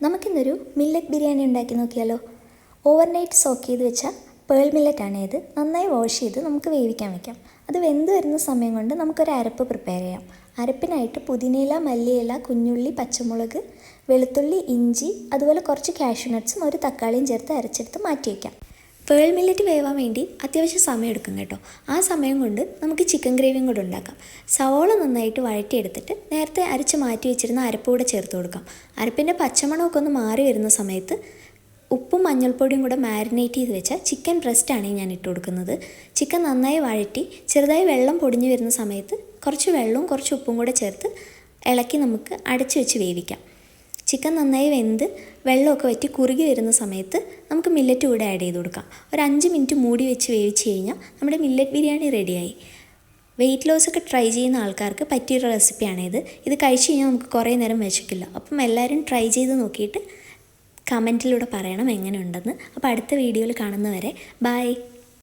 നമുക്കിന്നൊരു മില്ലറ്റ് ബിരിയാണി ഉണ്ടാക്കി നോക്കിയാലോ. ഓവർനൈറ്റ് സോക്ക് ചെയ്ത് വെച്ച പേൾ മില്ലറ്റാണ് ഇത്. നന്നായി വാഷ് ചെയ്ത് നമുക്ക് വേവിക്കാൻ വയ്ക്കാം. അത് വെന്ത് വരുന്ന സമയം കൊണ്ട് നമുക്കൊരു അരപ്പ് പ്രിപ്പയർ ചെയ്യാം. അരപ്പിനായിട്ട് പുതിനയില, മല്ലിയില, കുഞ്ഞുള്ളി, പച്ചമുളക്, വെളുത്തുള്ളി, ഇഞ്ചി, അതുപോലെ കുറച്ച് കാഷ്യൂ നട്ട്സും ഒരു തക്കാളിയും ചേർത്ത് അരച്ചെടുത്ത് മാറ്റി വയ്ക്കാം. പേൾ മില്ലറ്റ് വേവാൻ വേണ്ടി അത്യാവശ്യം സമയം എടുക്കും കേട്ടോ. ആ സമയം കൊണ്ട് നമുക്ക് ചിക്കൻ ഗ്രേവിയും കൂടെ ഉണ്ടാക്കാം. സവോള നന്നായിട്ട് വഴറ്റിയെടുത്തിട്ട് നേരത്തെ അരച്ച് മാറ്റി വെച്ചിരുന്ന അരപ്പ് കൂടെ ചേർത്ത് കൊടുക്കാം. അരപ്പിൻ്റെ പച്ചമണമൊക്കെ ഒന്ന് മാറി വരുന്ന സമയത്ത് ഉപ്പും മഞ്ഞൾപ്പൊടിയും കൂടെ മാരിനേറ്റ് ചെയ്ത് വെച്ച ചിക്കൻ ബ്രസ്റ്റാണ് ഞാൻ ഇട്ട് കൊടുക്കുന്നത്. ചിക്കൻ നന്നായി വഴറ്റി ചെറുതായി വെള്ളം പൊടിഞ്ഞു വരുന്ന സമയത്ത് കുറച്ച് വെള്ളവും കുറച്ച് ഉപ്പും കൂടെ ചേർത്ത് ഇളക്കി നമുക്ക് അടച്ചു വെച്ച് വേവിക്കാം. ചിക്കൻ നന്നായി വെന്ത് വെള്ളമൊക്കെ വറ്റി കുറുകി വരുന്ന സമയത്ത് നമുക്ക് മില്ലറ്റ് കൂടെ ആഡ് ചെയ്ത് കൊടുക്കാം. ഒരു 5 മിനിറ്റ് മൂടി വെച്ച് വേവിച്ച് കഴിഞ്ഞാൽ നമ്മുടെ മില്ലറ്റ് ബിരിയാണി റെഡിയായി. വെയിറ്റ് ലോസൊക്കെ ട്രൈ ചെയ്യുന്ന ആൾക്കാർക്ക് പറ്റിയൊരു റെസിപ്പിയാണിത്. ഇത് കഴിച്ച് കഴിഞ്ഞാൽ നമുക്ക് കുറേ നേരം വിശക്കില്ല. അപ്പം എല്ലാവരും ട്രൈ ചെയ്ത് നോക്കിയിട്ട് കമൻറ്റിലൂടെ പറയണം എങ്ങനെ ഉണ്ടെന്ന്. അപ്പോൾ അടുത്ത വീഡിയോയിൽ കാണുന്നവരെ ബൈ.